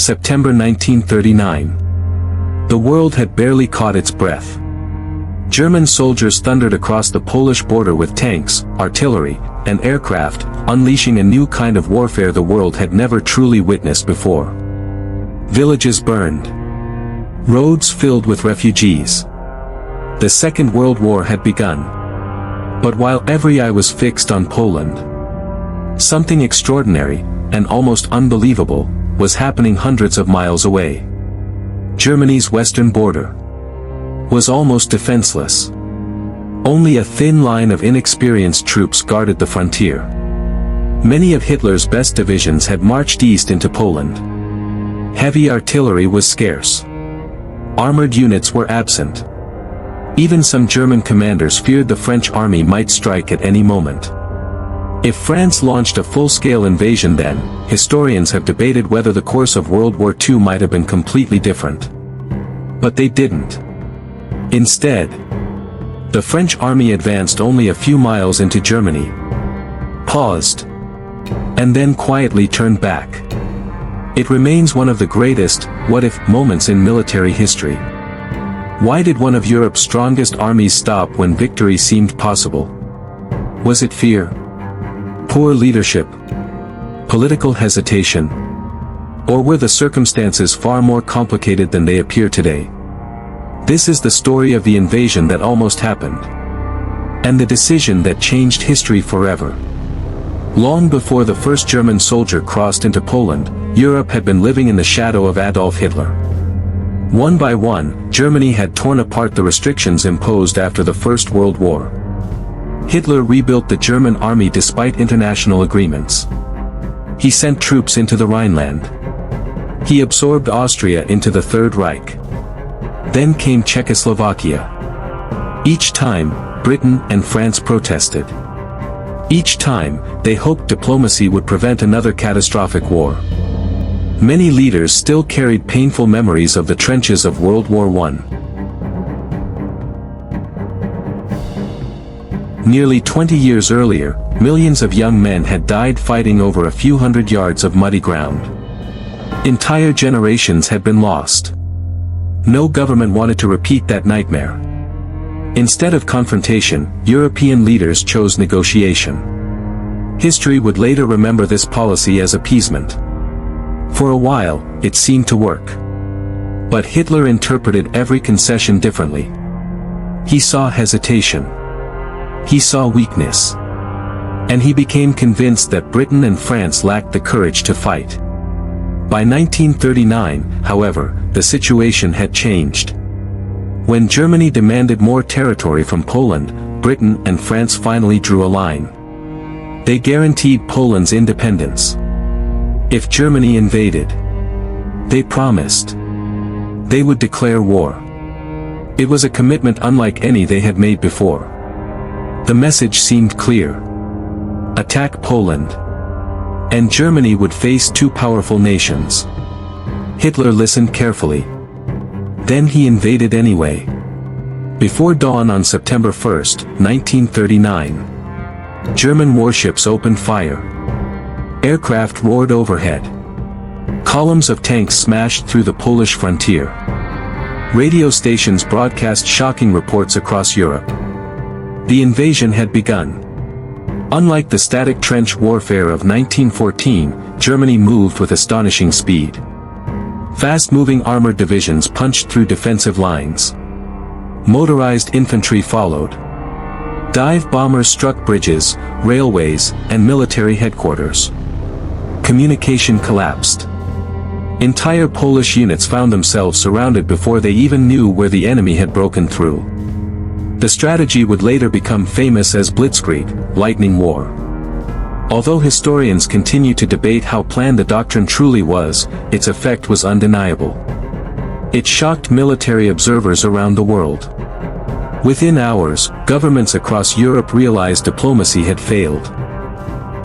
September 1939. The world had barely caught its breath. German soldiers thundered across the Polish border with tanks, artillery, and aircraft, unleashing a new kind of warfare the world had never truly witnessed before. Villages burned. Roads filled with refugees. The Second World War had begun. But while every eye was fixed on Poland, something extraordinary, and almost unbelievable, was happening hundreds of miles away. Germany's western border was almost defenseless. Only a thin line of inexperienced troops guarded the frontier. Many of Hitler's best divisions had marched east into Poland. Heavy artillery was scarce. Armored units were absent. Even some German commanders feared the French army might strike at any moment. If France launched a full-scale invasion then, historians have debated whether the course of World War II might have been completely different. But they didn't. Instead, the French army advanced only a few miles into Germany, paused, and then quietly turned back. It remains one of the greatest what-if moments in military history. Why did one of Europe's strongest armies stop when victory seemed possible? Was it fear? Poor leadership? Political hesitation? Or were the circumstances far more complicated than they appear today? This is the story of the invasion that almost happened, and the decision that changed history forever. Long before the first German soldier crossed into Poland, Europe had been living in the shadow of Adolf Hitler. One by one, Germany had torn apart the restrictions imposed after the First World War. Hitler rebuilt the German army despite international agreements. He sent troops into the Rhineland. He absorbed Austria into the Third Reich. Then came Czechoslovakia. Each time, Britain and France protested. Each time, they hoped diplomacy would prevent another catastrophic war. Many leaders still carried painful memories of the trenches of World War I. Nearly 20 years earlier, millions of young men had died fighting over a few hundred yards of muddy ground. Entire generations had been lost. No government wanted to repeat that nightmare. Instead of confrontation, European leaders chose negotiation. History would later remember this policy as appeasement. For a while, it seemed to work. But Hitler interpreted every concession differently. He saw hesitation. He saw weakness. And he became convinced that Britain and France lacked the courage to fight. By 1939, however, the situation had changed. When Germany demanded more territory from Poland, Britain and France finally drew a line. They guaranteed Poland's independence. If Germany invaded, they promised they would declare war. It was a commitment unlike any they had made before. The message seemed clear. Attack Poland, and Germany would face two powerful nations. Hitler listened carefully. Then he invaded anyway. Before dawn on September 1, 1939, German warships opened fire. Aircraft roared overhead. Columns of tanks smashed through the Polish frontier. Radio stations broadcast shocking reports across Europe. The invasion had begun. Unlike the static trench warfare of 1914, Germany moved with astonishing speed. Fast-moving armored divisions punched through defensive lines. Motorized infantry followed. Dive bombers struck bridges, railways, and military headquarters. Communication collapsed. Entire Polish units found themselves surrounded before they even knew where the enemy had broken through. The strategy would later become famous as Blitzkrieg, lightning war. Although historians continue to debate how planned the doctrine truly was, its effect was undeniable. It shocked military observers around the world. Within hours, governments across Europe realized diplomacy had failed.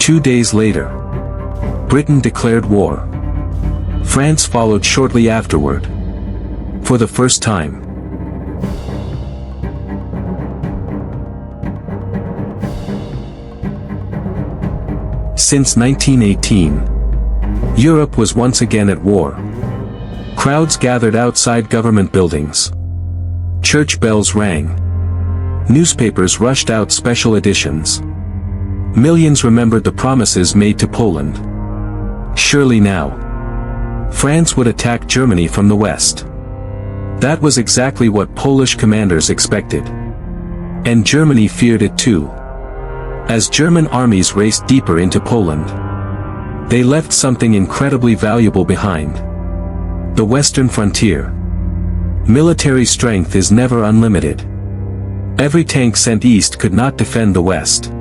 2 days later, Britain declared war. France followed shortly afterward. For the first time, since 1918, Europe was once again at war. Crowds gathered outside government buildings. Church bells rang. Newspapers rushed out special editions. Millions remembered the promises made to Poland. Surely now, France would attack Germany from the west. That was exactly what Polish commanders expected. And Germany feared it too. As German armies raced deeper into Poland, they left something incredibly valuable behind. The western frontier. Military strength is never unlimited. Every tank sent east could not defend the west.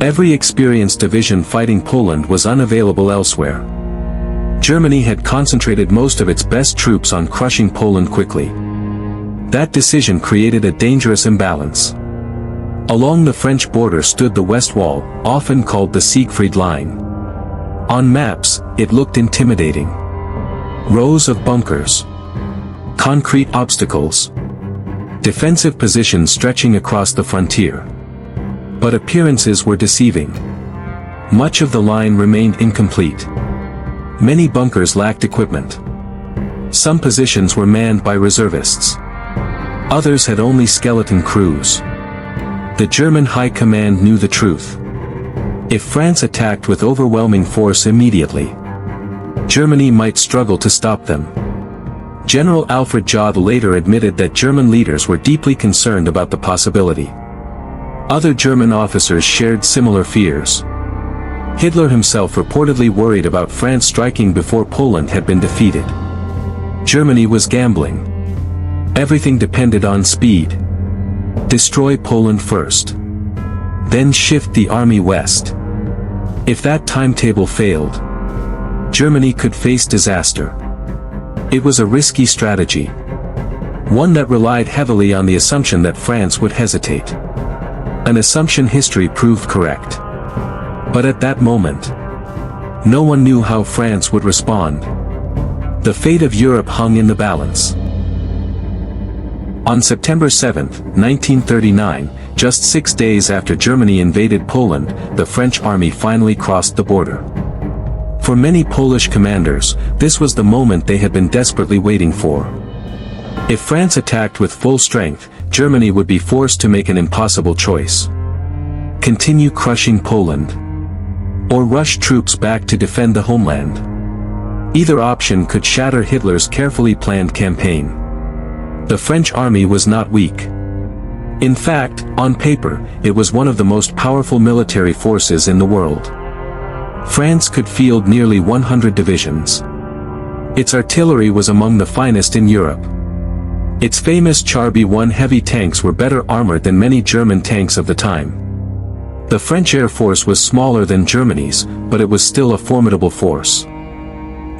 Every experienced division fighting Poland was unavailable elsewhere. Germany had concentrated most of its best troops on crushing Poland quickly. That decision created a dangerous imbalance. Along the French border stood the West Wall, often called the Siegfried Line. On maps, it looked intimidating. Rows of bunkers. Concrete obstacles. Defensive positions stretching across the frontier. But appearances were deceiving. Much of the line remained incomplete. Many bunkers lacked equipment. Some positions were manned by reservists. Others had only skeleton crews. The German High Command knew the truth. If France attacked with overwhelming force immediately, Germany might struggle to stop them. General Alfred Jodl later admitted that German leaders were deeply concerned about the possibility. Other German officers shared similar fears. Hitler himself reportedly worried about France striking before Poland had been defeated. Germany was gambling. Everything depended on speed. Destroy Poland first. Then shift the army west. If that timetable failed, Germany could face disaster. It was a risky strategy. One that relied heavily on the assumption that France would hesitate. An assumption history proved correct. But at that moment, no one knew how France would respond. The fate of Europe hung in the balance. On September 7, 1939, just 6 days after Germany invaded Poland, the French army finally crossed the border. For many Polish commanders, this was the moment they had been desperately waiting for. If France attacked with full strength, Germany would be forced to make an impossible choice. Continue crushing Poland, or rush troops back to defend the homeland. Either option could shatter Hitler's carefully planned campaign. The French army was not weak. In fact, on paper, it was one of the most powerful military forces in the world. France could field nearly 100 divisions. Its artillery was among the finest in Europe. Its famous Char B-1 heavy tanks were better armored than many German tanks of the time. The French Air Force was smaller than Germany's, but it was still a formidable force.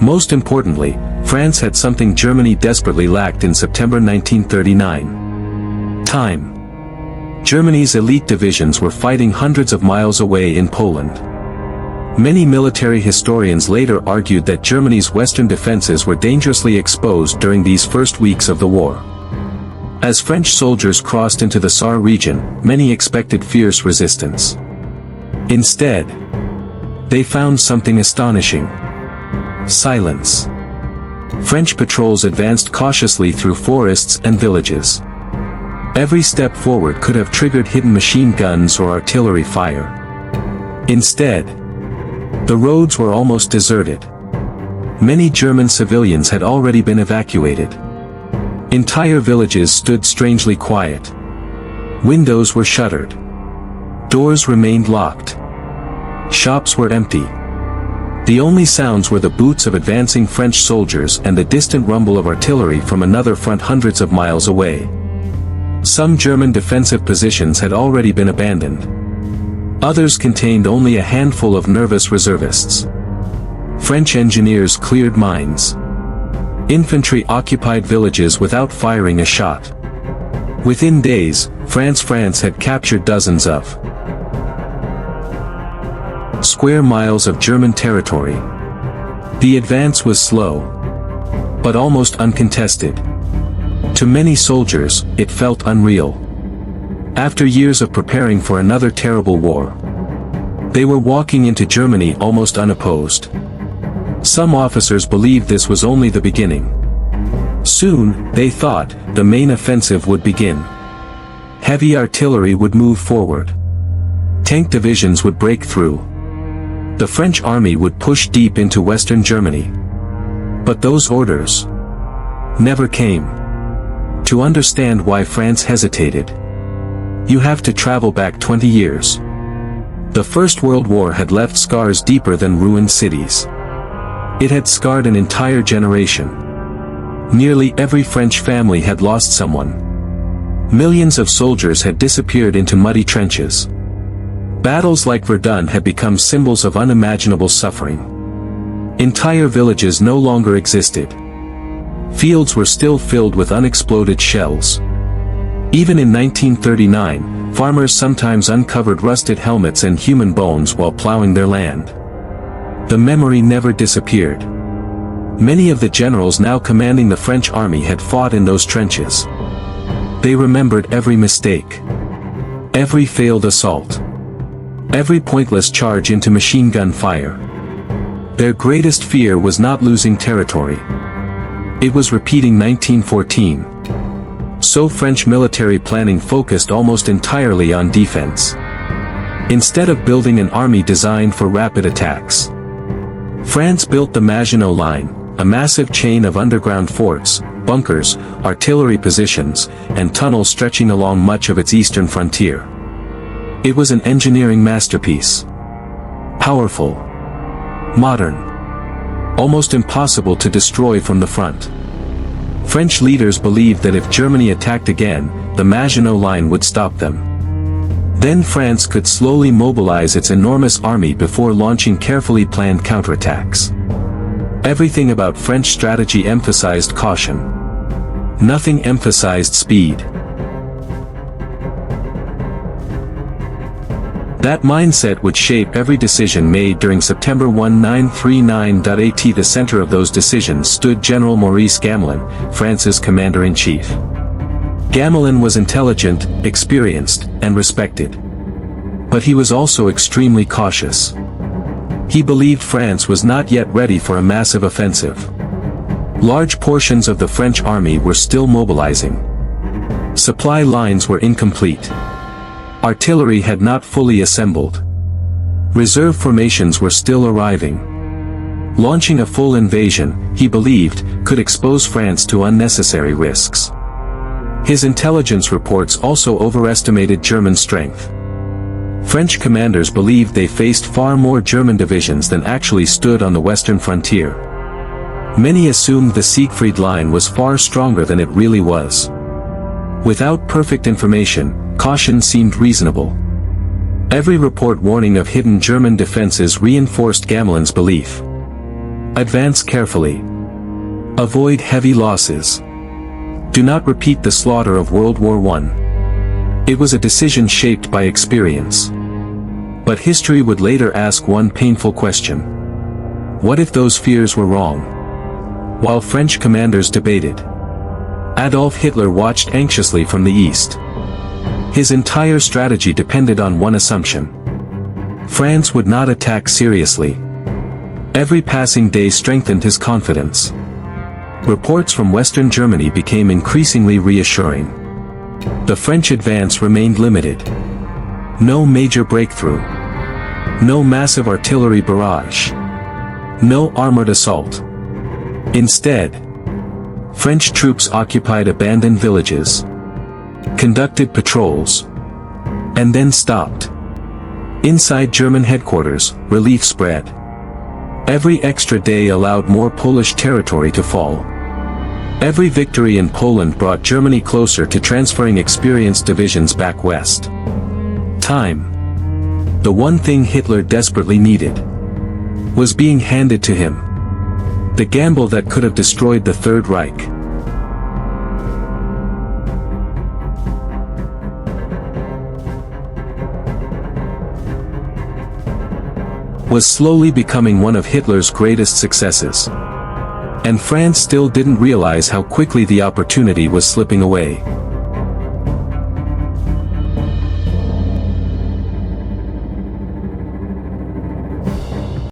Most importantly, France had something Germany desperately lacked in September 1939. Time. Germany's elite divisions were fighting hundreds of miles away in Poland. Many military historians later argued that Germany's western defenses were dangerously exposed during these first weeks of the war. As French soldiers crossed into the Saar region, many expected fierce resistance. Instead, they found something astonishing. Silence. French patrols advanced cautiously through forests and villages. Every step forward could have triggered hidden machine guns or artillery fire. Instead, the roads were almost deserted. Many German civilians had already been evacuated. Entire villages stood strangely quiet. Windows were shuttered. Doors remained locked. Shops were empty. The only sounds were the boots of advancing French soldiers and the distant rumble of artillery from another front hundreds of miles away. Some German defensive positions had already been abandoned. Others contained only a handful of nervous reservists. French engineers cleared mines. Infantry occupied villages without firing a shot. Within days, France had captured dozens of square miles of German territory. The advance was slow, but almost uncontested. To many soldiers, it felt unreal. After years of preparing for another terrible war, they were walking into Germany almost unopposed. Some officers believed this was only the beginning. Soon, they thought, the main offensive would begin. Heavy artillery would move forward. Tank divisions would break through. The French army would push deep into Western Germany. But those orders never came. To understand why France hesitated, you have to travel back 20 years. The First World War had left scars deeper than ruined cities. It had scarred an entire generation. Nearly every French family had lost someone. Millions of soldiers had disappeared into muddy trenches. Battles like Verdun had become symbols of unimaginable suffering. Entire villages no longer existed. Fields were still filled with unexploded shells. Even in 1939, farmers sometimes uncovered rusted helmets and human bones while plowing their land. The memory never disappeared. Many of the generals now commanding the French army had fought in those trenches. They remembered every mistake, every failed assault, every pointless charge into machine gun fire. Their greatest fear was not losing territory. It was repeating 1914. So French military planning focused almost entirely on defense. Instead of building an army designed for rapid attacks, France built the Maginot Line, a massive chain of underground forts, bunkers, artillery positions, and tunnels stretching along much of its eastern frontier. It was an engineering masterpiece. Powerful, modern, almost impossible to destroy from the front. French leaders believed that if Germany attacked again, the Maginot Line would stop them. Then France could slowly mobilize its enormous army before launching carefully planned counterattacks. Everything about French strategy emphasized caution. Nothing emphasized speed. That mindset would shape every decision made during September 1939. At the center of those decisions stood General Maurice Gamelin, France's commander-in-chief. Gamelin was intelligent, experienced, and respected. But he was also extremely cautious. He believed France was not yet ready for a massive offensive. Large portions of the French army were still mobilizing. Supply lines were incomplete. Artillery had not fully assembled. Reserve formations were still arriving. Launching a full invasion, he believed, could expose France to unnecessary risks. His intelligence reports also overestimated German strength. French commanders believed they faced far more German divisions than actually stood on the western frontier. Many assumed the Siegfried Line was far stronger than it really was. Without perfect information, caution seemed reasonable. Every report warning of hidden German defenses reinforced Gamelin's belief. Advance carefully. Avoid heavy losses. Do not repeat the slaughter of World War I. It was a decision shaped by experience. But history would later ask one painful question. What if those fears were wrong? While French commanders debated, Adolf Hitler watched anxiously from the east. His entire strategy depended on one assumption. France would not attack seriously. Every passing day strengthened his confidence. Reports from Western Germany became increasingly reassuring. The French advance remained limited. No major breakthrough. No massive artillery barrage. No armored assault. Instead, French troops occupied abandoned villages, conducted patrols, and then stopped. Inside German headquarters, relief spread. Every extra day allowed more Polish territory to fall. Every victory in Poland brought Germany closer to transferring experienced divisions back west. Time. The one thing Hitler desperately needed was being handed to him. The gamble that could have destroyed the Third Reich. Was slowly becoming one of Hitler's greatest successes. And France still didn't realize how quickly the opportunity was slipping away.